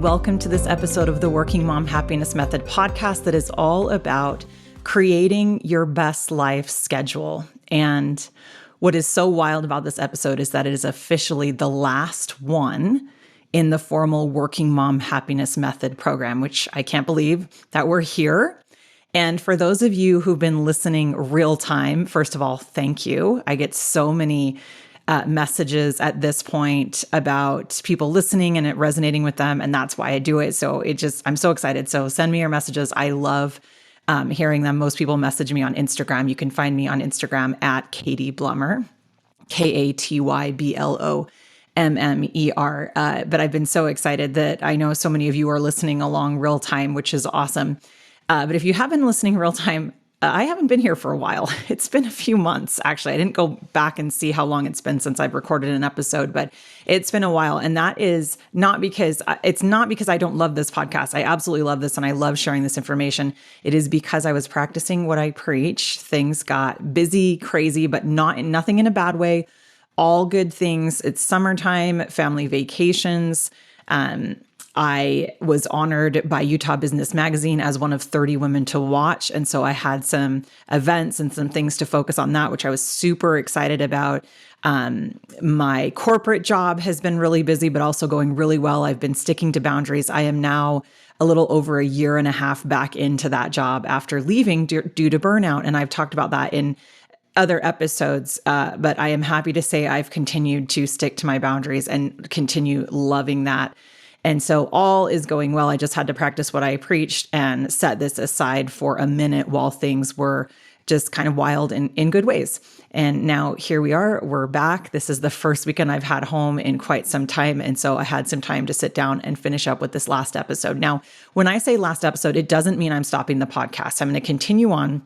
welcome to this episode of the Working Mom Happiness Method podcast that is all about creating your best life schedule. And what is so wild about this episode is that it is officially the last one in the formal Working Mom Happiness Method program, which I can't believe that we're here. And for those of you who've been listening real time, first of all, thank you. I get so many messages at this point about people listening and it resonating with them. And that's why I do it. So I'm so excited. So send me your messages. I love hearing them. Most people message me on Instagram. You can find me on Instagram at Katy Blummer, KatyBlommer. But I've been so excited that I know so many of you are listening along real time, which is awesome. But if you have been listening real time, I haven't been here for a while. It's been a few months, actually. I didn't go back and see how long it's been since I've recorded an episode, but it's been a while. And that is not because I don't love this podcast. I absolutely love this and I love sharing this information. It is because I was practicing what I preach. Things got busy, crazy, but nothing in a bad way. All good things. It's summertime, family vacations. I was honored by Utah Business Magazine as one of 30 women to watch. And so I had some events and some things to focus on that, which I was super excited about. My corporate job has been really busy, but also going really well. I've been sticking to boundaries. I am now a little over a year and a half back into that job after leaving due to burnout. And I've talked about that in other episodes, but I am happy to say I've continued to stick to my boundaries and continue loving that. And so all is going well. I just had to practice what I preached and set this aside for a minute while things were just kind of wild in good ways. And now here we are, we're back. This is the first weekend I've had home in quite some time. And so I had some time to sit down and finish up with this last episode. Now, when I say last episode, it doesn't mean I'm stopping the podcast. I'm going to continue on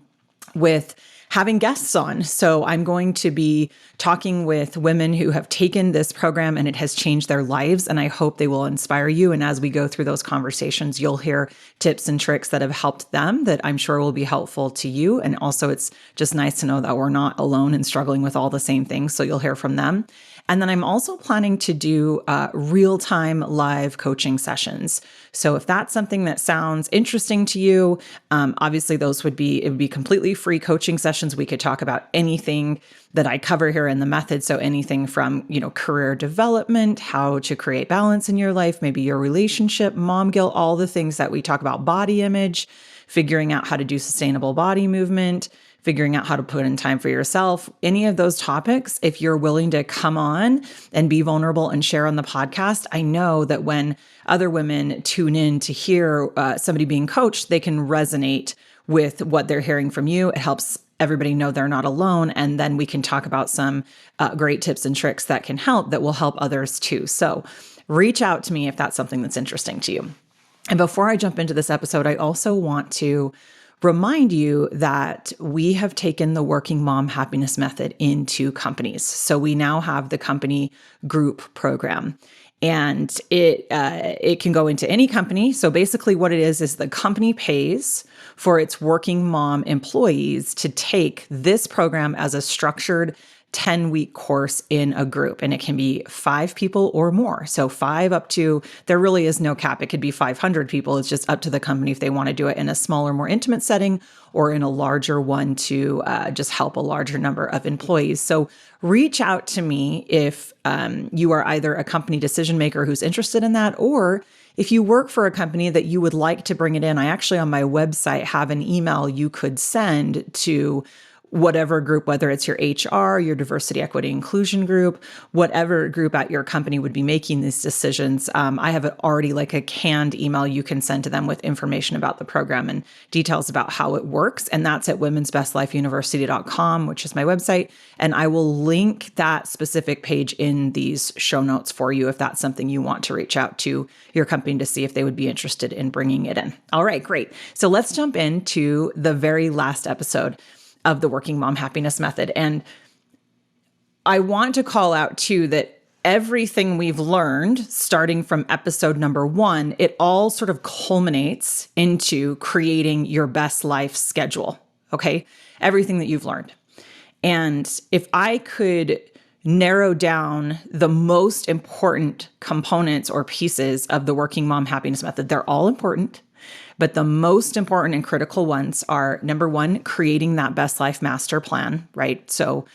with having guests on. So I'm going to be talking with women who have taken this program and it has changed their lives. And I hope they will inspire you. And as we go through those conversations, you'll hear tips and tricks that have helped them that I'm sure will be helpful to you. And also it's just nice to know that we're not alone and struggling with all the same things. So you'll hear from them. And then I'm also planning to do real-time live coaching sessions. So if that's something that sounds interesting to you, obviously it would be completely free coaching sessions. We could talk about anything that I cover here in the method. So anything from, career development, how to create balance in your life, maybe your relationship, mom guilt, all the things that we talk about, body image, figuring out how to do sustainable body movement, figuring out how to put in time for yourself, any of those topics, if you're willing to come on and be vulnerable and share on the podcast, I know that when other women tune in to hear somebody being coached, they can resonate with what they're hearing from you. It helps everybody know they're not alone. And then we can talk about some great tips and tricks that will help others too. So reach out to me if that's something that's interesting to you. And before I jump into this episode, I also want to remind you that we have taken the Working Mom Happiness Method into companies. So we now have the company group program. And it can go into any company. So basically what it is the company pays for its working mom employees to take this program as a structured 10-week course in a group. And it can be 5 people or more. So 5 up to, there really is no cap. It could be 500 people. It's just up to the company if they want to do it in a smaller, more intimate setting or in a larger one to just help a larger number of employees. So reach out to me if you are either a company decision maker who's interested in that, or if you work for a company that you would like to bring it in. I actually on my website have an email you could send to whatever group, whether it's your HR, your diversity, equity, inclusion group, whatever group at your company would be making these decisions. I have already like a canned email you can send to them with information about the program and details about how it works. And that's at womensbestlifeuniversity.com, which is my website. And I will link that specific page in these show notes for you if that's something you want to reach out to your company to see if they would be interested in bringing it in. All right, great. So let's jump into the very last episode of the Working Mom Happiness Method. And I want to call out too that everything we've learned starting from episode number 1, it all sort of culminates into creating your best life schedule. Okay. Everything that you've learned. And if I could narrow down the most important components or pieces of the Working Mom Happiness Method. They're all important, but the most important and critical ones are, number one, creating that best life master plan, right? So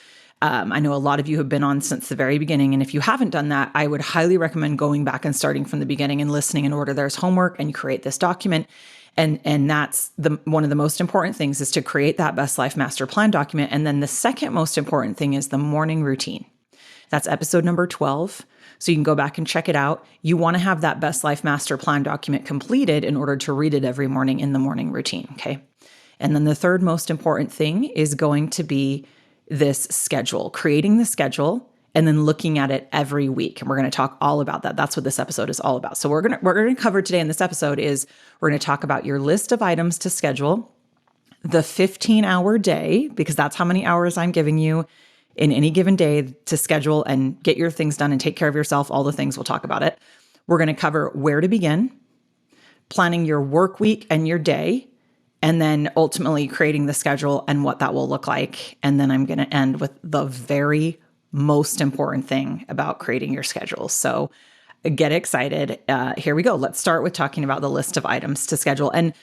I know a lot of you have been on since the very beginning. And if you haven't done that, I would highly recommend going back and starting from the beginning and listening in order. There's homework and you create this document. And that's one of the most important things is to create that best life master plan document. And then the second most important thing is the morning routine. That's episode number 12. So you can go back and check it out. You want to have that best life master plan document completed in order to read it every morning in the morning routine. Okay. And then the third most important thing is going to be this schedule, creating the schedule and then looking at it every week. And we're going to talk all about that. That's what this episode is all about. So we're going to cover today in this episode is we're going to talk about your list of items to schedule, the 15-hour day, because that's how many hours I'm giving you in any given day to schedule and get your things done and take care of yourself, all the things, we'll talk about it. We're going to cover where to begin, planning your work week and your day, and then ultimately creating the schedule and what that will look like. And then I'm going to end with the very most important thing about creating your schedule. So get excited. Here we go. Let's start with talking about the list of items to schedule. And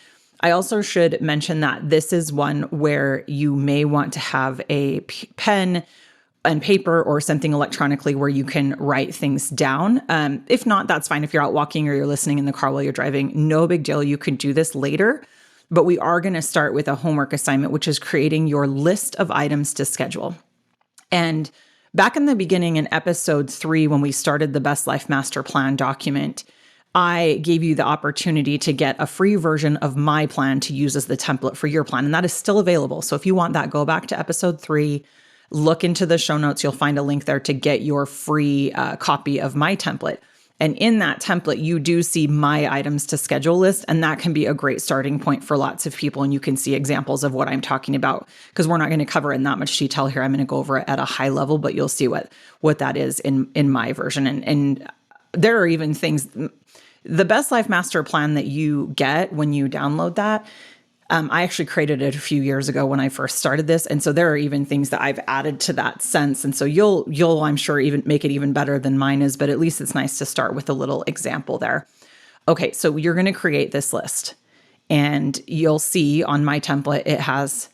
I also should mention that this is one where you may want to have a pen and paper or something electronically where you can write things down. If not, that's fine. If you're out walking or you're listening in the car while you're driving, no big deal. You can do this later. But we are going to start with a homework assignment, which is creating your list of items to schedule. And back in the beginning in episode 3, when we started the Best Life Master Plan document, I gave you the opportunity to get a free version of my plan to use as the template for your plan. And that is still available. So if you want that, go back to episode 3, look into the show notes. You'll find a link there to get your free copy of my template. And in that template, you do see my items to schedule list. And that can be a great starting point for lots of people. And you can see examples of what I'm talking about, because we're not going to cover it in that much detail here. I'm going to go over it at a high level, but you'll see what that is in my version. And there are even things, the Best Life Master Plan that you get when you download that, I actually created it a few years ago when I first started this. And so there are even things that I've added to that sense. And so you'll, I'm sure, even make it even better than mine is, but at least it's nice to start with a little example there. Okay, so you're going to create this list and you'll see on my template, it has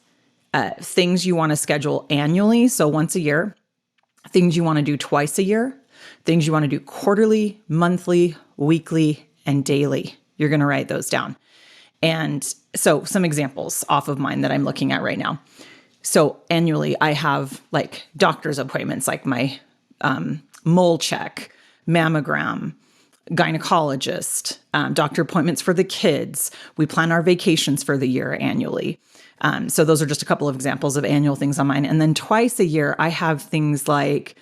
things you want to schedule annually. So once a year, things you want to do twice a year, things you want to do quarterly, monthly, weekly, and daily. You're going to write those down. And so some examples off of mine that I'm looking at right now. So annually, I have like doctor's appointments, like my mole check, mammogram, gynecologist, doctor appointments for the kids. We plan our vacations for the year annually. So those are just a couple of examples of annual things on mine. And then twice a year, I have things like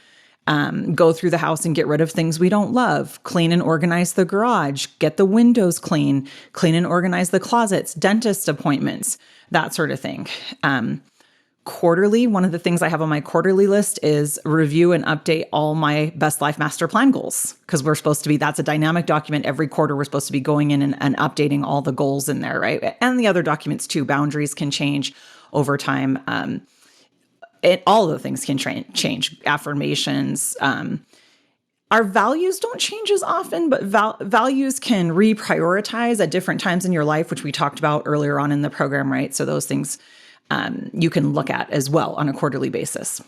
go through the house and get rid of things we don't love, clean and organize the garage, get the windows clean and organize the closets, dentist appointments, that sort of thing. Quarterly, one of the things I have on my quarterly list is review and update all my Best Life Master Plan goals, because that's a dynamic document. Every quarter, we're supposed to be going in and updating all the goals in there, right? And the other documents too. Boundaries can change over time. All the things can change. Affirmations. Our values don't change as often, but values can reprioritize at different times in your life, which we talked about earlier on in the program, right? So those things you can look at as well on a quarterly basis.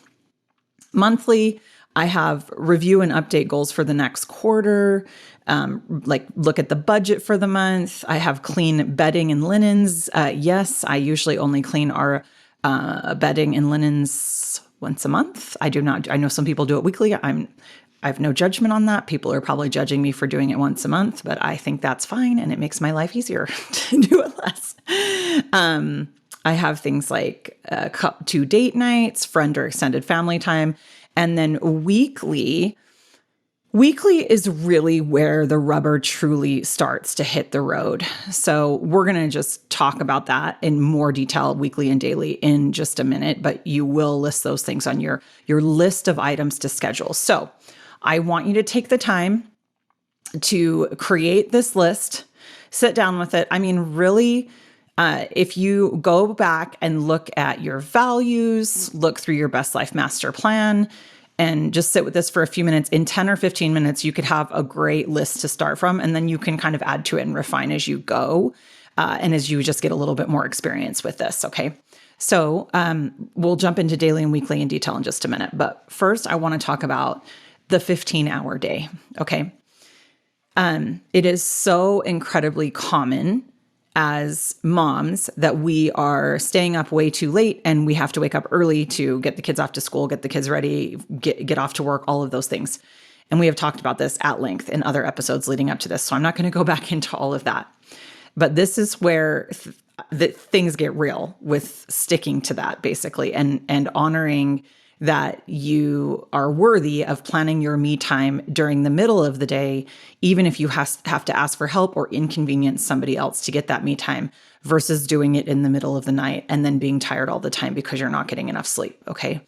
Monthly, I have review and update goals for the next quarter, like look at the budget for the month. I have clean bedding and linens. Yes, I usually only clean our bedding and linens once a month. I do not. I know some people do it weekly. I have no judgment on that. People are probably judging me for doing it once a month, but I think that's fine, and it makes my life easier to do it less. I have things like 2 date nights, friend or extended family time, and then weekly. Weekly is really where the rubber truly starts to hit the road. So we're going to just talk about that in more detail, weekly and daily, in just a minute, but you will list those things on your list of items to schedule. So I want you to take the time to create this list, sit down with it. I mean, really, if you go back and look at your values, look through your Best Life Master Plan, and just sit with this for a few minutes. In 10 or 15 minutes, you could have a great list to start from, and then you can kind of add to it and refine as you go. And as you just get a little bit more experience with this, okay? So we'll jump into daily and weekly in detail in just a minute. But first, I want to talk about the 15-hour day, okay? It is so incredibly common as moms that we are staying up way too late and we have to wake up early to get the kids off to school, get the kids ready, get off to work, all of those things. And we have talked about this at length in other episodes leading up to this. So I'm not going to go back into all of that. But this is where things get real with sticking to that, basically, and honoring that you are worthy of planning your me time during the middle of the day, even if you have to ask for help or inconvenience somebody else to get that me time, versus doing it in the middle of the night and then being tired all the time because you're not getting enough sleep, okay?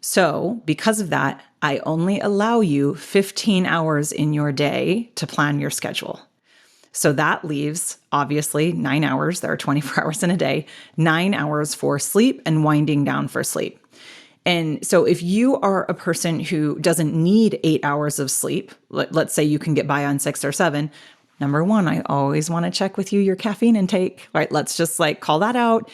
So because of that, I only allow you 15 hours in your day to plan your schedule. So that leaves, obviously, 9 hours. There are 24 hours in a day, 9 hours for sleep and winding down for sleep. And so if you are a person who doesn't need 8 hours of sleep, let's say you can get by on 6 or 7, number one, I always want to check with you your caffeine intake, right? Let's just call that out.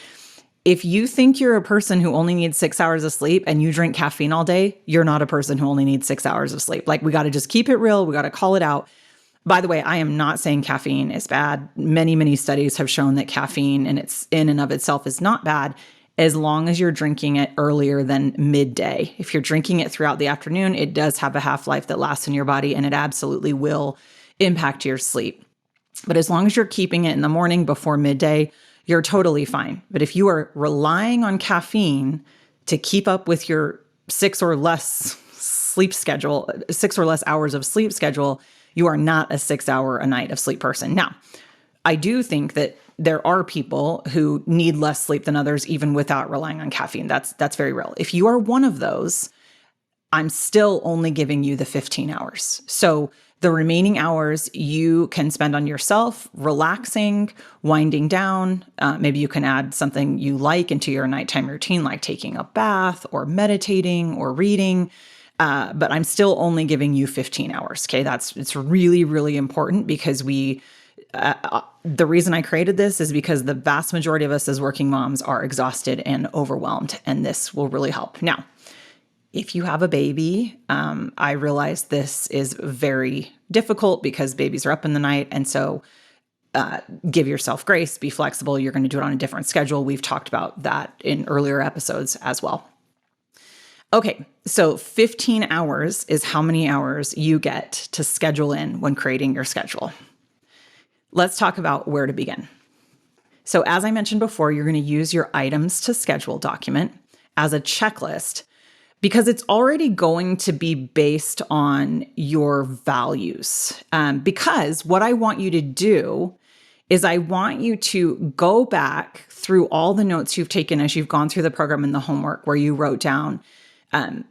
If you think you're a person who only needs 6 hours of sleep and you drink caffeine all day, you're not a person who only needs 6 hours of sleep. We got to just keep it real. We got to call it out. By the way, I am not saying caffeine is bad. Many, many studies have shown that caffeine in and of itself is not bad, as long as you're drinking it earlier than midday. If you're drinking it throughout the afternoon, it does have a half-life that lasts in your body, and it absolutely will impact your sleep. But as long as you're keeping it in the morning before midday, you're totally fine. But if you are relying on caffeine to keep up with your 6 or less hours of sleep schedule, you are not a 6-hour a night of sleep person. Now, I do think that there are people who need less sleep than others, even without relying on caffeine. That's very real. If you are one of those, I'm still only giving you the 15 hours. So the remaining hours you can spend on yourself, relaxing, winding down. Maybe you can add something you like into your nighttime routine, like taking a bath or meditating or reading. But I'm still only giving you 15 hours. Okay. It's really, really important because the reason I created this is because the vast majority of us as working moms are exhausted and overwhelmed, and this will really help. Now, if you have a baby, I realize this is very difficult because babies are up in the night. And so give yourself grace, be flexible. You're going to do it on a different schedule. We've talked about that in earlier episodes as well. Okay, so 15 hours is how many hours you get to schedule in when creating your schedule. Let's talk about where to begin. So as I mentioned before, you're going to use your items to schedule document as a checklist because it's already going to be based on your values. Because what I want you to do is I want you to go back through all the notes you've taken as you've gone through the program and the homework where you wrote down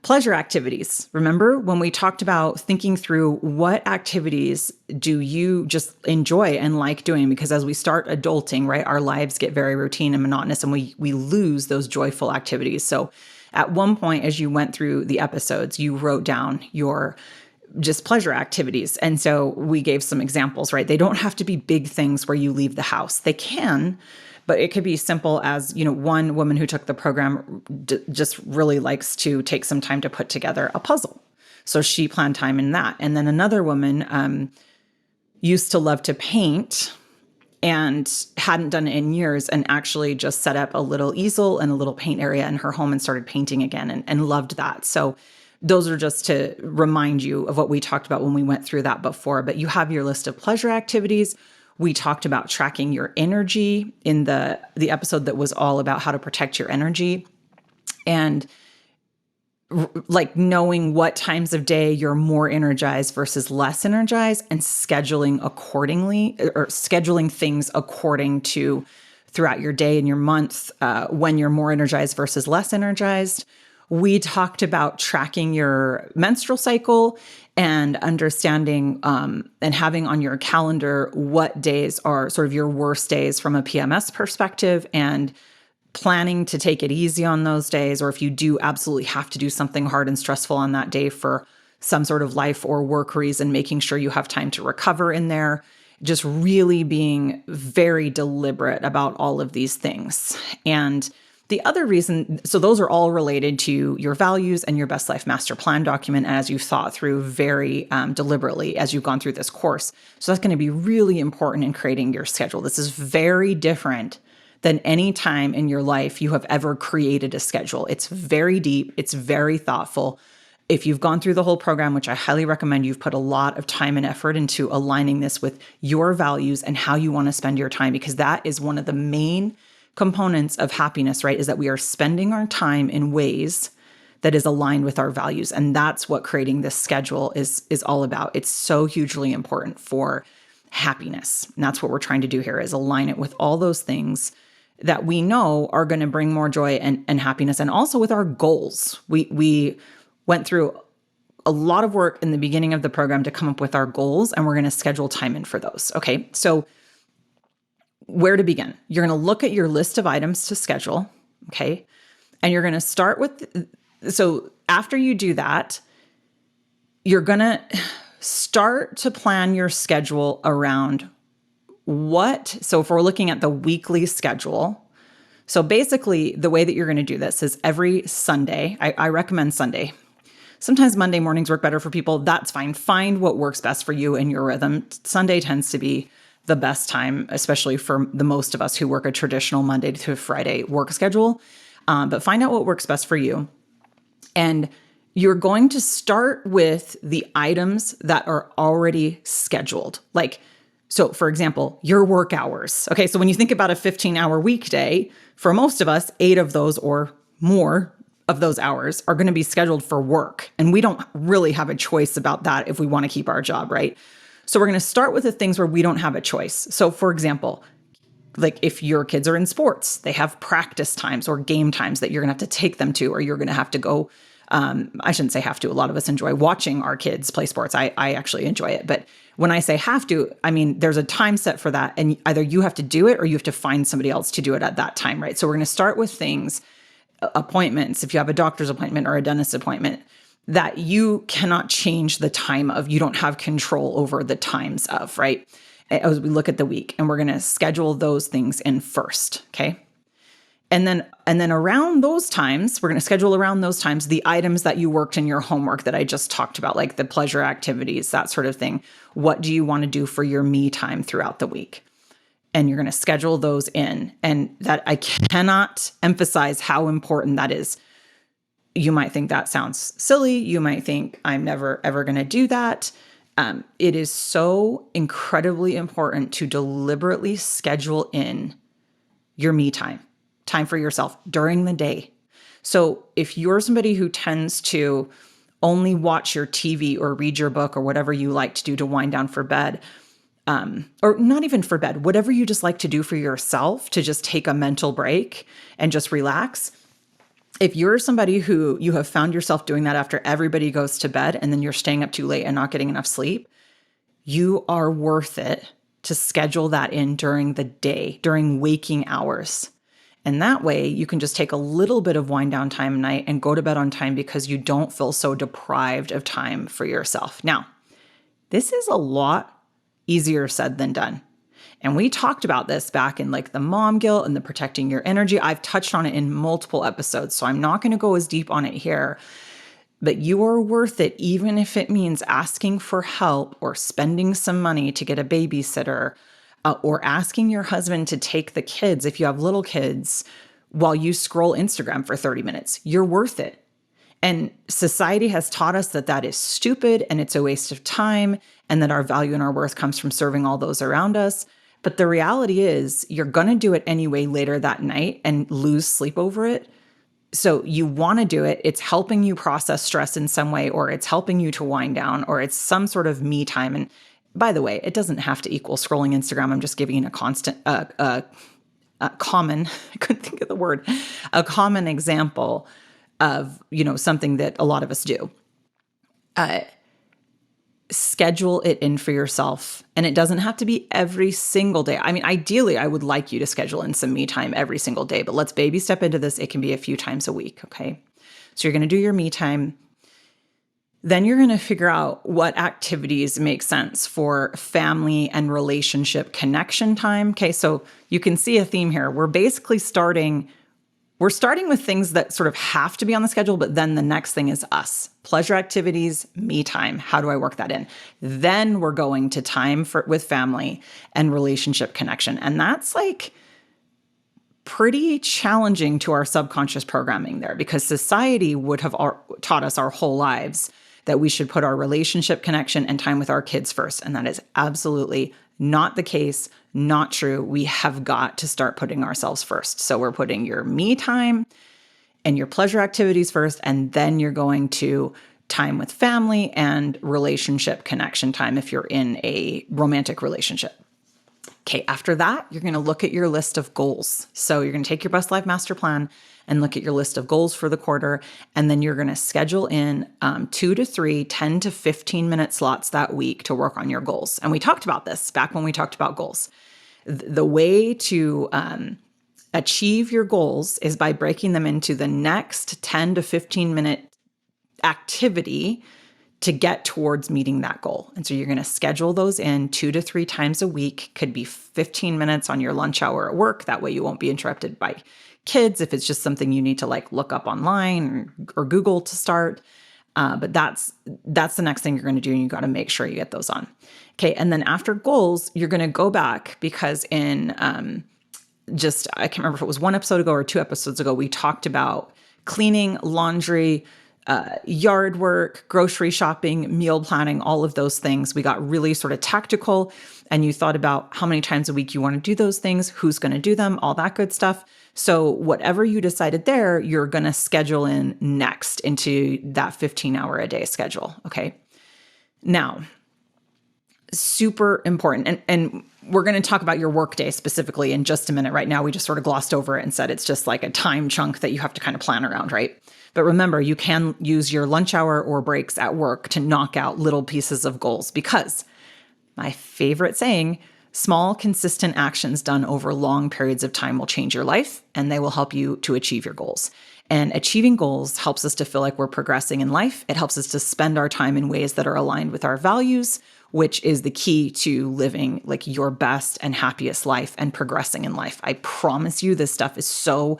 pleasure activities. Remember when we talked about thinking through what activities do you just enjoy and like doing? Because as we start adulting, right, our lives get very routine and monotonous and we lose those joyful activities. So at one point, as you went through the episodes, you wrote down your just pleasure activities. And so we gave some examples, right? They don't have to be big things where you leave the house. They can, but it could be simple as, one woman who took the program just really likes to take some time to put together a puzzle. So she planned time in that. And then another woman used to love to paint and hadn't done it in years and actually just set up a little easel and a little paint area in her home and started painting again and loved that. So those are just to remind you of what we talked about when we went through that before. But you have your list of pleasure activities. We talked about tracking your energy in the episode that was all about how to protect your energy and knowing what times of day you're more energized versus less energized and scheduling accordingly or scheduling things according to throughout your day and your month when you're more energized versus less energized. We talked about tracking your menstrual cycle and understanding and having on your calendar what days are sort of your worst days from a PMS perspective and planning to take it easy on those days, or if you do absolutely have to do something hard and stressful on that day for some sort of life or work reason, making sure you have time to recover in there, just really being very deliberate about all of these things. And the other reason, so those are all related to your values and your Best Life Master Plan document as you've thought through very deliberately as you've gone through this course. So that's going to be really important in creating your schedule. This is very different than any time in your life you have ever created a schedule. It's very deep. It's very thoughtful. If you've gone through the whole program, which I highly recommend, you've put a lot of time and effort into aligning this with your values and how you want to spend your time, because that is one of the main components of happiness, right? Is that we are spending our time in ways that is aligned with our values. And that's what creating this schedule is all about. It's so hugely important for happiness. And that's what we're trying to do here, is align it with all those things that we know are going to bring more joy and happiness, and also with our goals. We went through a lot of work in the beginning of the program to come up with our goals, and we're going to schedule time in for those. Okay. So where to begin? You're going to look at your list of items to schedule. Okay. And you're going to start with, so after you do that, you're going to start to plan your schedule around so if we're looking at the weekly schedule, so basically the way that you're going to do this is every Sunday, I recommend Sunday. Sometimes Monday mornings work better for people. That's fine. Find what works best for you and your rhythm. Sunday tends to be the best time, especially for the most of us who work a traditional Monday to Friday work schedule. But find out what works best for you. And you're going to start with the items that are already scheduled. So for example, your work hours. Okay, so when you think about a 15-hour weekday, for most of us, 8 of those or more of those hours are going to be scheduled for work. And we don't really have a choice about that if we want to keep our job, right? So we're going to start with the things where we don't have a choice. So for example, like if your kids are in sports, they have practice times or game times that you're going to have to take them to, or you're going to have to go. I shouldn't say have to. A lot of us enjoy watching our kids play sports. I actually enjoy it. But when I say have to, I mean, there's a time set for that. And either you have to do it or you have to find somebody else to do it at that time, right? So we're going to start with things, appointments. If you have a doctor's appointment or a dentist appointment that you cannot change the time of, you don't have control over the times of, right? As we look at the week, and we're going to schedule those things in first. Okay. And then around those times, we're going to schedule around those times the items that you worked in your homework that I just talked about, like the pleasure activities, that sort of thing. What do you want to do for your me time throughout the week? And you're going to schedule those in. And that, I cannot emphasize how important that is. You might think that sounds silly. You might think I'm never, ever going to do that. It is so incredibly important to deliberately schedule in your me time for yourself during the day. So if you're somebody who tends to only watch your TV or read your book or whatever you like to do to wind down for bed, or not even for bed, whatever you just like to do for yourself to just take a mental break and just relax. If you're somebody who you have found yourself doing that after everybody goes to bed and then you're staying up too late and not getting enough sleep, you are worth it to schedule that in during the day, during waking hours. And that way you can just take a little bit of wind down time at night and go to bed on time because you don't feel so deprived of time for yourself. Now, this is a lot easier said than done. And we talked about this back in like the mom guilt and the protecting your energy. I've touched on it in multiple episodes, so I'm not going to go as deep on it here. But you are worth it, even if it means asking for help or spending some money to get a babysitter, or asking your husband to take the kids, if you have little kids, while you scroll Instagram for 30 minutes. You're worth it. And society has taught us that that is stupid and it's a waste of time, and that our value and our worth comes from serving all those around us. But the reality is you're going to do it anyway later that night and lose sleep over it. So you want to do it. It's helping you process stress in some way, or it's helping you to wind down, or it's some sort of me time. And by the way, it doesn't have to equal scrolling Instagram. I'm just giving a common, I couldn't think of the word, a common example of, something that a lot of us do. schedule it in for yourself. And it doesn't have to be every single day. I mean, ideally, I would like you to schedule in some me time every single day, but let's baby step into this. It can be a few times a week. Okay. So you're going to do your me time. Then you're going to figure out what activities make sense for family and relationship connection time. Okay. So you can see a theme here. We're starting with things that sort of have to be on the schedule, but then the next thing is us. Pleasure activities, me time. How do I work that in? Then we're going to time with family and relationship connection. And that's like pretty challenging to our subconscious programming there, because society would have taught us our whole lives that we should put our relationship connection and time with our kids first. And that is absolutely not the case, not true. We have got to start putting ourselves first. So we're putting your me time and your pleasure activities first, and then you're going to time with family and relationship connection time if you're in a romantic relationship. Okay, after that, you're going to look at your list of goals. So you're going to take your Best Life Master Plan and look at your list of goals for the quarter, and then you're going to schedule in 2 to 3, 10 to 15-minute slots that week to work on your goals. And we talked about this back when we talked about goals. The way to achieve your goals is by breaking them into the next 10 to 15-minute activity to get towards meeting that goal. And so you're going to schedule those in 2 to 3 times a week. Could be 15 minutes on your lunch hour at work. That way you won't be interrupted by kids if it's just something you need to like look up online or Google to start. But that's the next thing you're going to do, and you got to make sure you get those on. Okay, and then after goals, you're going to go back, because in I can't remember if it was 1 episode ago or 2 episodes ago, we talked about cleaning, laundry, yard work, grocery shopping, meal planning, all of those things. We got really sort of tactical, and you thought about how many times a week you want to do those things, who's going to do them, all that good stuff. So whatever you decided there, you're going to schedule in next into that 15-hour a day schedule. Okay. Now, super important. And we're going to talk about your workday specifically in just a minute. Right now, we just sort of glossed over it and said it's just like a time chunk that you have to kind of plan around, right? But remember, you can use your lunch hour or breaks at work to knock out little pieces of goals, because my favorite saying, small, consistent actions done over long periods of time will change your life, and they will help you to achieve your goals. And achieving goals helps us to feel like we're progressing in life. It helps us to spend our time in ways that are aligned with our values, which is the key to living like your best and happiest life and progressing in life. I promise you, this stuff is so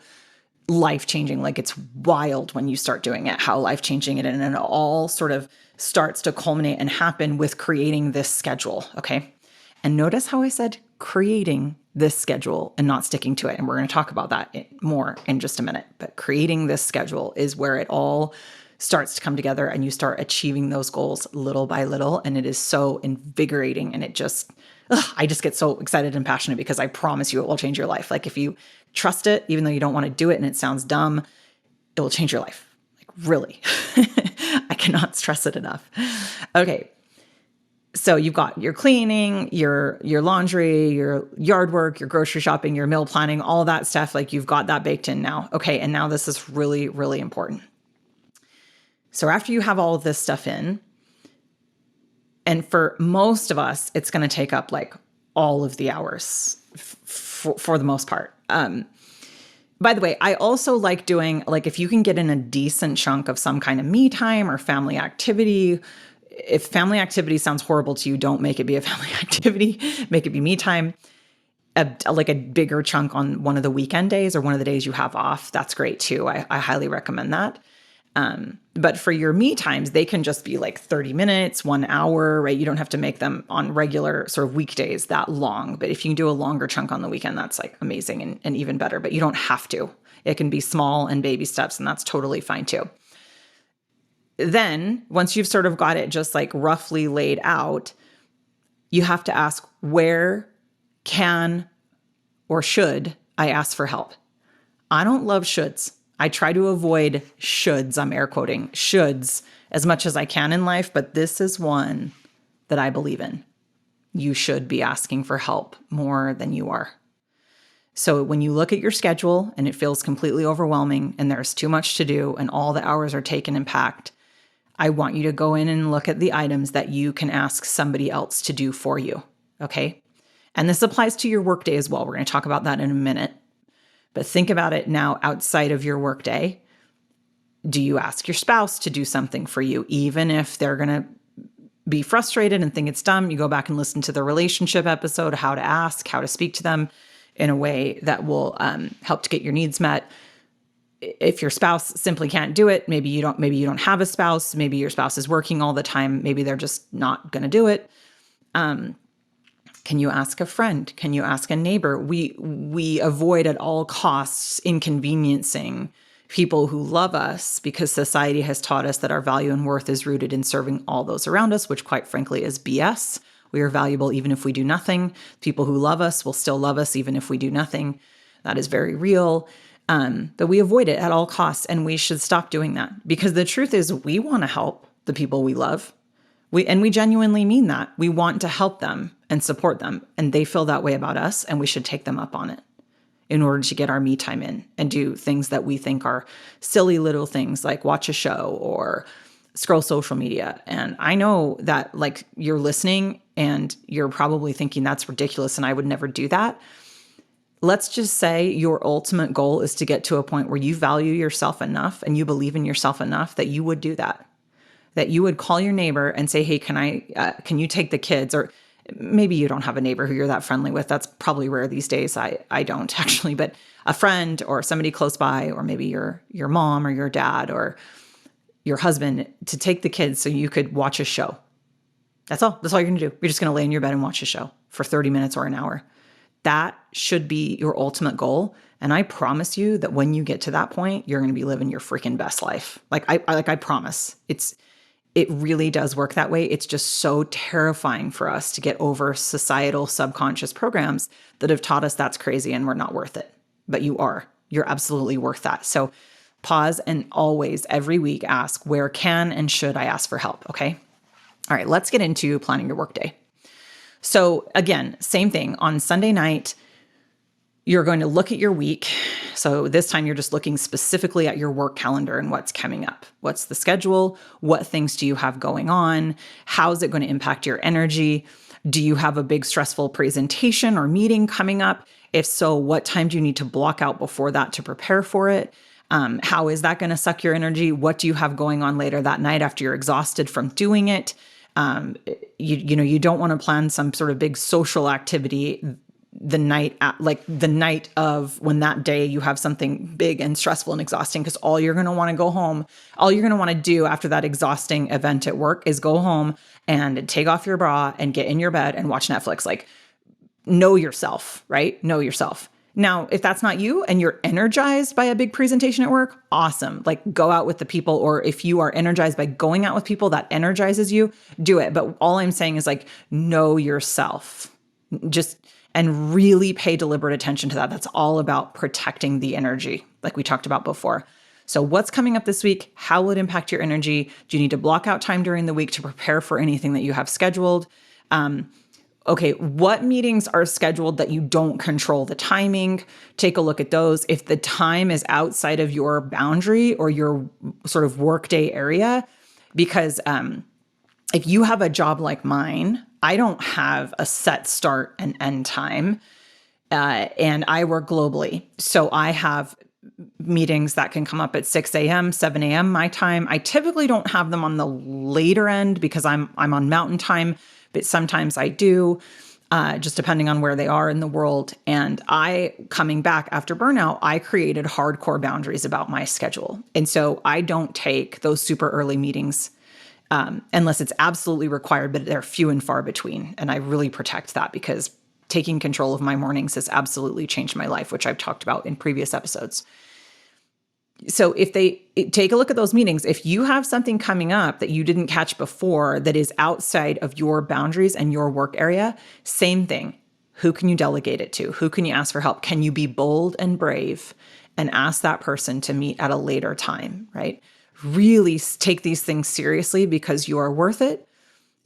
life-changing. Like, it's wild when you start doing it, how life-changing it is. And it all sort of starts to culminate and happen with creating this schedule. Okay. And notice how I said creating this schedule and not sticking to it. And we're going to talk about that more in just a minute. But creating this schedule is where it all starts to come together, and you start achieving those goals little by little. And it is so invigorating. And I just get so excited and passionate, because I promise you it will change your life. Like, if you trust it, even though you don't want to do it and it sounds dumb, it will change your life. Like, really. I cannot stress it enough. Okay. So you've got your cleaning, your laundry, your yard work, your grocery shopping, your meal planning, all that stuff. Like, you've got that baked in now. Okay. And now this is really, really important. So after you have all of this stuff in, and for most of us, it's going to take up like all of the hours for the most part. By the way, I also like doing, like, if you can get in a decent chunk of some kind of me time or family activity. If family activity sounds horrible to you, don't make it be a family activity. Make it be me time. Like a bigger chunk on one of the weekend days or one of the days you have off. That's great too. I highly recommend that. But for your me times, they can just be like 30 minutes, 1 hour, right? You don't have to make them on regular sort of weekdays that long. But if you can do a longer chunk on the weekend, that's like amazing and even better. But you don't have to. It can be small and baby steps, and that's totally fine too. Then once you've sort of got it just like roughly laid out, you have to ask, where can or should I ask for help? I don't love shoulds. I try to avoid shoulds, I'm air quoting, shoulds as much as I can in life, but this is one that I believe in. You should be asking for help more than you are. So when you look at your schedule and it feels completely overwhelming and there's too much to do and all the hours are taken and packed, I want you to go in and look at the items that you can ask somebody else to do for you. Okay. And this applies to your workday as well. We're going to talk about that in a minute. But think about it now outside of your workday. Do you ask your spouse to do something for you, even if they're going to be frustrated and think it's dumb? You go back and listen to the relationship episode, how to ask, how to speak to them in a way that will help to get your needs met. If your spouse simply can't do it, maybe you don't have a spouse, maybe your spouse is working all the time, maybe they're just not going to do it. Can you ask a friend? Can you ask a neighbor? We avoid at all costs inconveniencing people who love us because society has taught us that our value and worth is rooted in serving all those around us, which quite frankly is BS. We are valuable even if we do nothing. People who love us will still love us even if we do nothing. That is very real. But we avoid it at all costs, and we should stop doing that because the truth is we want to help the people we love. We genuinely mean that. We want to help them and support them, and they feel that way about us, and we should take them up on it in order to get our me time in and do things that we think are silly little things like watch a show or scroll social media. And I know that like you're listening and you're probably thinking that's ridiculous and I would never do that. Let's just say your ultimate goal is to get to a point where you value yourself enough and you believe in yourself enough that you would do that. That you would call your neighbor and say, hey, can you take the kids? Or maybe you don't have a neighbor who you're that friendly with. That's probably rare these days. I don't actually, but a friend or somebody close by, or maybe your mom or your dad or your husband to take the kids so you could watch a show. That's all. That's all you're going to do. You're just going to lay in your bed and watch a show for 30 minutes or an hour. That should be your ultimate goal. And I promise you that when you get to that point, you're going to be living your freaking best life. I promise. It really does work that way. It's just so terrifying for us to get over societal subconscious programs that have taught us that's crazy and we're not worth it. But you are. You're absolutely worth that. So pause and always, every week, ask, where can and should I ask for help? Okay. All right, let's get into planning your workday. So again, same thing. On Sunday night, you're going to look at your week. So this time you're just looking specifically at your work calendar and what's coming up. What's the schedule? What things do you have going on? How is it going to impact your energy? Do you have a big stressful presentation or meeting coming up? If so, what time do you need to block out before that to prepare for it? How is that going to suck your energy? What do you have going on later that night after you're exhausted from doing it? You don't want to plan some sort of big social activity the night of when that day you have something big and stressful and exhausting, because all you're going to want to go home, all you're going to want to do after that exhausting event at work is go home and take off your bra and get in your bed and watch Netflix. Like, know yourself, right? Know yourself. Now, if that's not you and you're energized by a big presentation at work, awesome. Like, go out with the people, or if you are energized by going out with people that energizes you, do it. But all I'm saying is like, know yourself. And really pay deliberate attention to that. That's all about protecting the energy, like we talked about before. So what's coming up this week? How will it impact your energy? Do you need to block out time during the week to prepare for anything that you have scheduled? Okay, what meetings are scheduled that you don't control the timing? Take a look at those. If the time is outside of your boundary or your sort of workday area, because if you have a job like mine, I don't have a set start and end time, and I work globally. So I have meetings that can come up at 6 a.m., 7 a.m. my time. I typically don't have them on the later end because I'm on mountain time, but sometimes I do, just depending on where they are in the world. And coming back after burnout, I created hardcore boundaries about my schedule. And so I don't take those super early meetings unless it's absolutely required, but they're few and far between. And I really protect that because taking control of my mornings has absolutely changed my life, which I've talked about in previous episodes. So take a look at those meetings. If you have something coming up that you didn't catch before that is outside of your boundaries and your work area, same thing. Who can you delegate it to? Who can you ask for help? Can you be bold and brave and ask that person to meet at a later time, right? Really take these things seriously because you are worth it.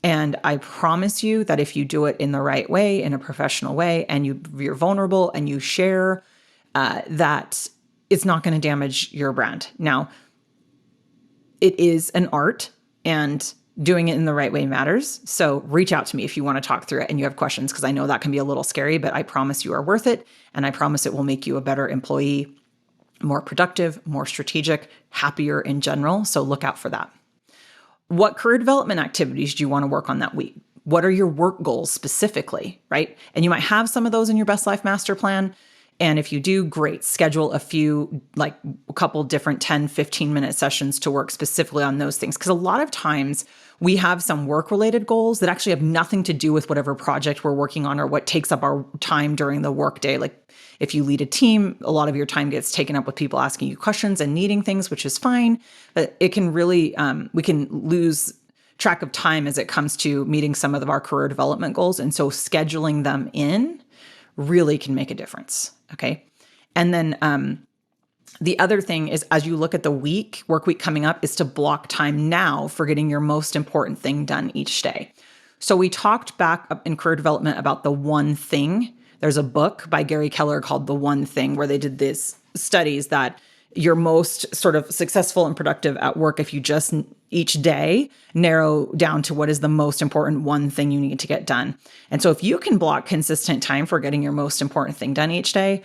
And I promise you that if you do it in the right way, in a professional way, and you're vulnerable and you share, that it's not going to damage your brand. Now, it is an art and doing it in the right way matters. So reach out to me if you want to talk through it and you have questions, because I know that can be a little scary, but I promise you are worth it. And I promise it will make you a better employee, more productive, more strategic, happier in general. So look out for that. What career development activities do you want to work on that week? What are your work goals specifically, right? And you might have some of those in your Best Life Master Plan. And if you do, great. Schedule a couple different 10, 15-minute sessions to work specifically on those things. Because a lot of times we have some work-related goals that actually have nothing to do with whatever project we're working on or what takes up our time during the workday. Like if you lead a team, a lot of your time gets taken up with people asking you questions and needing things, which is fine. But it can really, we can lose track of time as it comes to meeting some of our career development goals. And so scheduling them in really can make a difference. Okay. And then the other thing is, as you look at the work week coming up, is to block time now for getting your most important thing done each day. So we talked back up in career development about the one thing. There's a book by Gary Keller called The One Thing, where they did these studies that you're most sort of successful and productive at work if you just each day narrow down to what is the most important one thing you need to get done. And so if you can block consistent time for getting your most important thing done each day,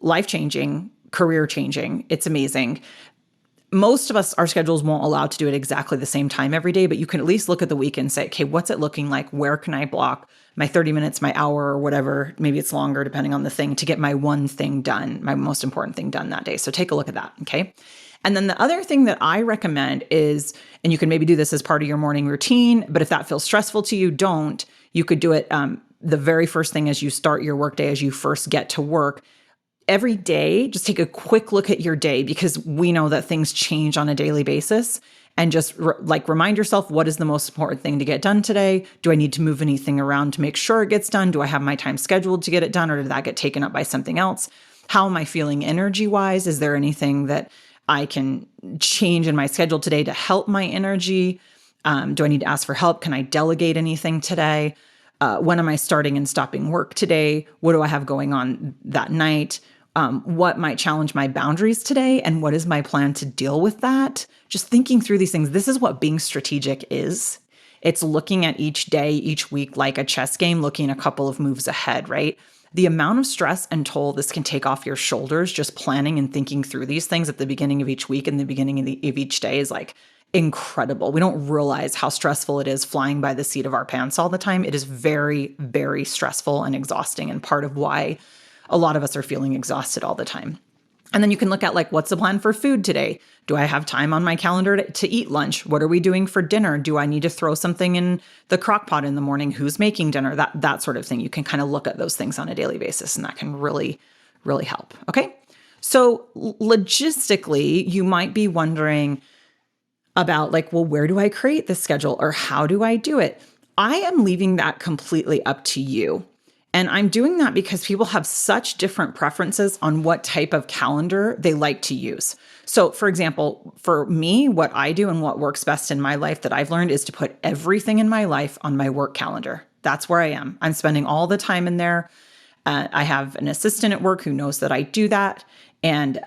life-changing, career-changing, it's amazing. Most of us, our schedules won't allow to do it exactly the same time every day, but you can at least look at the week and say, okay, what's it looking like? Where can I block my 30 minutes, my hour, or whatever, maybe it's longer depending on the thing, to get my one thing done, my most important thing done that day. So take a look at that, okay? And then the other thing that I recommend is, and you can maybe do this as part of your morning routine, but if that feels stressful to you, don't. You could do it the very first thing as you start your workday, as you first get to work. Every day, just take a quick look at your day, because we know that things change on a daily basis. And just remind yourself, what is the most important thing to get done today? Do I need to move anything around to make sure it gets done? Do I have my time scheduled to get it done, or did that get taken up by something else? How am I feeling energy-wise? Is there anything that I can change in my schedule today to help my energy? Do I need to ask for help? Can I delegate anything today? When am I starting and stopping work today? What do I have going on that night? What might challenge my boundaries today? And what is my plan to deal with that? Just thinking through these things. This is what being strategic is. It's looking at each day, each week, like a chess game, looking a couple of moves ahead, right? The amount of stress and toll this can take off your shoulders, just planning and thinking through these things at the beginning of each week and the beginning of each day, is like incredible. We don't realize how stressful it is flying by the seat of our pants all the time. It is very, very stressful and exhausting, and part of why a lot of us are feeling exhausted all the time. And then you can look at what's the plan for food today? Do I have time on my calendar to eat lunch? What are we doing for dinner? Do I need to throw something in the crock pot in the morning? Who's making dinner? That sort of thing. You can kind of look at those things on a daily basis, and that can really, really help. Okay. So logistically, you might be wondering about where do I create this schedule, or how do I do it? I am leaving that completely up to you. And I'm doing that because people have such different preferences on what type of calendar they like to use. So for example, for me, what I do and what works best in my life that I've learned is to put everything in my life on my work calendar. That's where I am. I'm spending all the time in there. I have an assistant at work who knows that I do that. And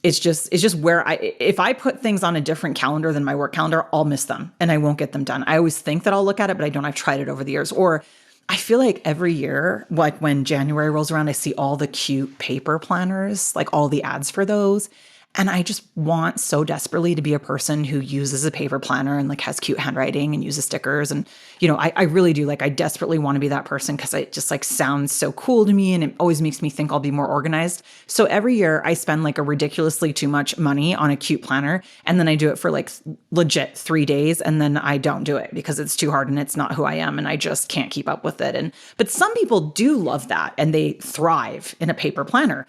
it's just where if I put things on a different calendar than my work calendar, I'll miss them and I won't get them done. I always think that I'll look at it, but I don't. I've tried it over the years. Or I feel like every year, when January rolls around, I see all the cute paper planners, all the ads for those. And I just want so desperately to be a person who uses a paper planner and has cute handwriting and uses stickers. And, I really do. I desperately want to be that person, because it just sounds so cool to me. And it always makes me think I'll be more organized. So every year I spend a ridiculously too much money on a cute planner. And then I do it for legit 3 days. And then I don't do it because it's too hard and it's not who I am. And I just can't keep up with it. But some people do love that and they thrive in a paper planner.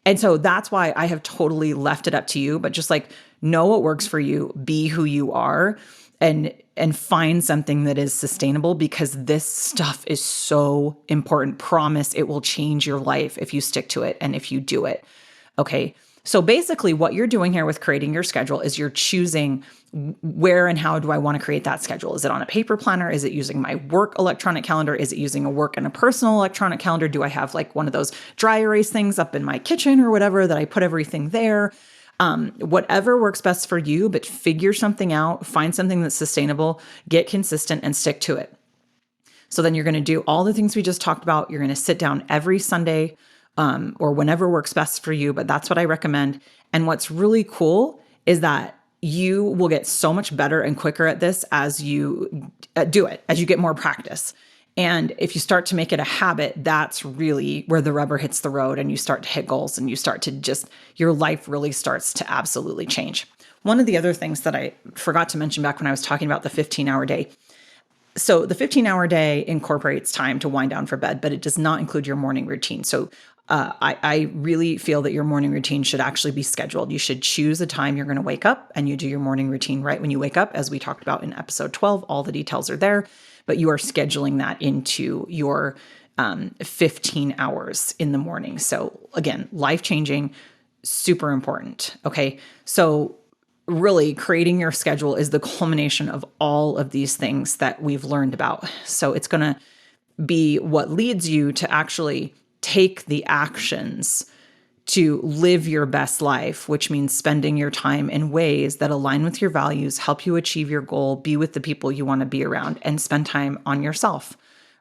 And so that's why I have totally left it up to you, but just know what works for you, be who you are, and find something that is sustainable, because this stuff is so important. Promise, it will change your life if you stick to it and if you do it. Okay. So basically what you're doing here with creating your schedule is you're choosing where and how do I want to create that schedule? Is it on a paper planner? Is it using my work electronic calendar? Is it using a work and a personal electronic calendar? Do I have one of those dry erase things up in my kitchen or whatever that I put everything there? Whatever works best for you, but figure something out, find something that's sustainable, get consistent and stick to it. So then you're going to do all the things we just talked about. You're going to sit down every Sunday or whenever works best for you, but that's what I recommend. And what's really cool is that you will get so much better and quicker at this as you do it, as you get more practice. And if you start to make it a habit, that's really where the rubber hits the road and you start to hit goals and you start to your life really starts to absolutely change. One of the other things that I forgot to mention back when I was talking about the 15-hour day. So the 15-hour day incorporates time to wind down for bed, but it does not include your morning routine. So I really feel that your morning routine should actually be scheduled. You should choose a time you're going to wake up and you do your morning routine right when you wake up, as we talked about in episode 12. All the details are there, but you are scheduling that into your 15 hours in the morning. So again, life-changing, super important. Okay. So really creating your schedule is the culmination of all of these things that we've learned about. So it's going to be what leads you to actually take the actions to live your best life, which means spending your time in ways that align with your values, help you achieve your goal, be with the people you want to be around, and spend time on yourself.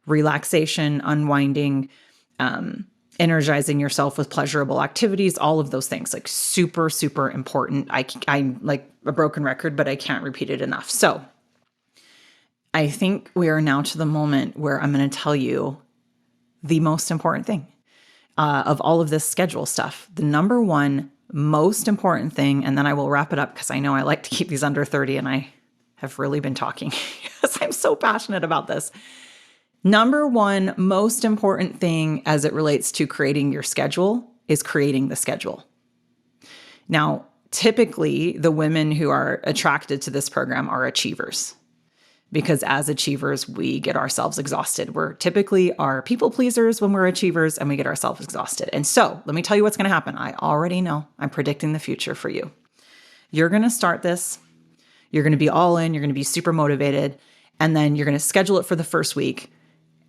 Relaxation, unwinding, energizing yourself with pleasurable activities, all of those things, like super, super important. I'm like a broken record, but I can't repeat it enough. So I think we are now to the moment where I'm going to tell you the most important thing of all of this schedule stuff. The number one most important thing, and then I will wrap it up because I know I like to keep these under 30 and I have really been talking because I'm so passionate about this. Number one most important thing as it relates to creating your schedule is creating the schedule. Now, typically the women who are attracted to this program are achievers, because as achievers, we get ourselves exhausted. We're typically are people pleasers when we're achievers and we get ourselves exhausted. And so let me tell you what's going to happen. I already know. I'm predicting the future for you. You're going to start this. You're going to be all in. You're going to be super motivated. And then you're going to schedule it for the first week.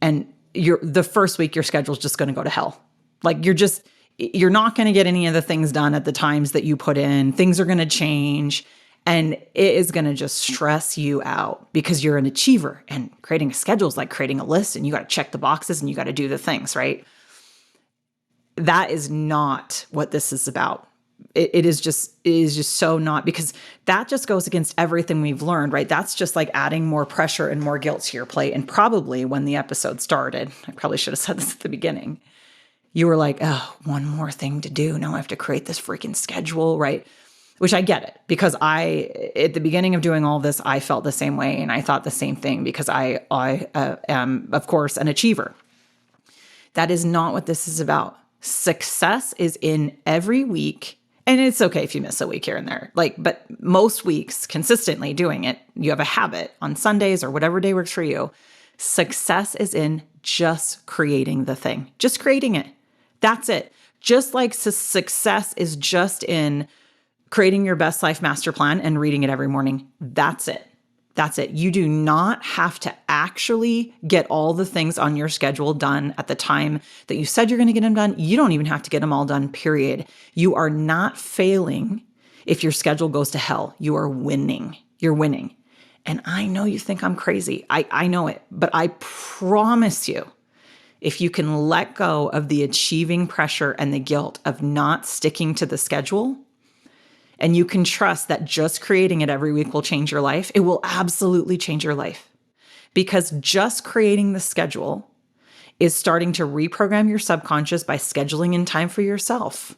And the first week, your schedule is just going to go to hell. Like you're not going to get any of the things done at the times that you put in. Things are going to change. And it is going to just stress you out because you're an achiever, and creating a schedule is like creating a list, and you got to check the boxes and you got to do the things, right? That is not what this is about. It is just so not, because that just goes against everything we've learned, right? That's just like adding more pressure and more guilt to your plate. And probably when the episode started, I probably should have said this at the beginning, you were like, oh, one more thing to do. Now I have to create this freaking schedule, right? Which I get it, because at the beginning of doing all this, I felt the same way. And I thought the same thing because I am, of course, an achiever. That is not what this is about. Success is in every week. And it's okay if you miss a week here and there, but most weeks consistently doing it, you have a habit on Sundays or whatever day works for you. Success is in just creating the thing, just creating it. That's it. Just like success is just in creating your best life master plan and reading it every morning. That's it. That's it. You do not have to actually get all the things on your schedule done at the time that you said you're going to get them done. You don't even have to get them all done, period. You are not failing if your schedule goes to hell. You are winning. You're winning. And I know you think I'm crazy. I know it. But I promise you, if you can let go of the achieving pressure and the guilt of not sticking to the schedule, and you can trust that just creating it every week will change your life, it will absolutely change your life. Because just creating the schedule is starting to reprogram your subconscious by scheduling in time for yourself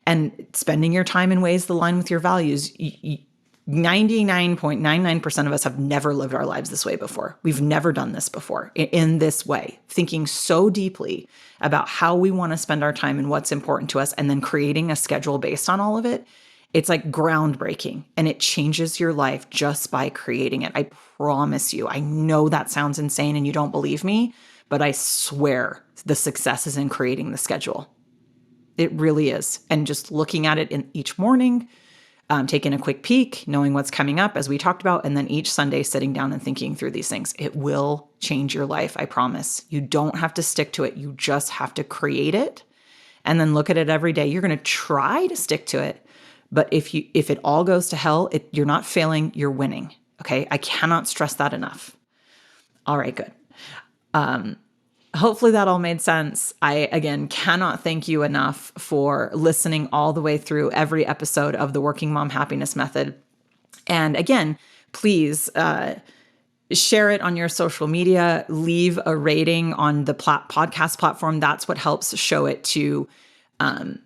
and spending your time in ways that align with your values. 99.99% of us have never lived our lives this way before. We've never done this before in this way, thinking so deeply about how we want to spend our time and what's important to us, and then creating a schedule based on all of it. It's like groundbreaking, and it changes your life just by creating it. I promise you. I know that sounds insane and you don't believe me, but I swear the success is in creating the schedule. It really is. And just looking at it in each morning, taking a quick peek, knowing what's coming up as we talked about, and then each Sunday sitting down and thinking through these things. It will change your life. I promise. You don't have to stick to it. You just have to create it and then look at it every day. You're going to try to stick to it, But if it all goes to hell, you're not failing, you're winning. Okay. I cannot stress that enough. All right, good. Hopefully that all made sense. I, again, cannot thank you enough for listening all the way through every episode of the Working Mom Happiness Method. And again, please share it on your social media, leave a rating on the podcast platform. That's what helps show it to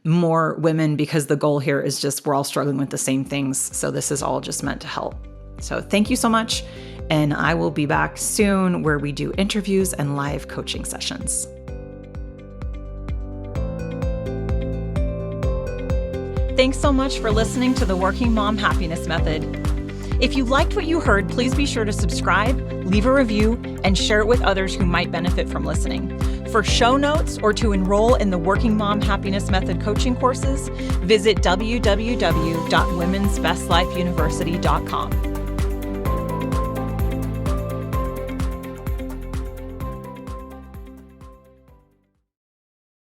more women, because the goal here is just we're all struggling with the same things. So this is all just meant to help. So thank you so much. And I will be back soon where we do interviews and live coaching sessions. Thanks so much for listening to the Working Mom Happiness Method. If you liked what you heard, please be sure to subscribe, leave a review, and share it with others who might benefit from listening. For show notes or to enroll in the Working Mom Happiness Method coaching courses, visit www.womensbestlifeuniversity.com.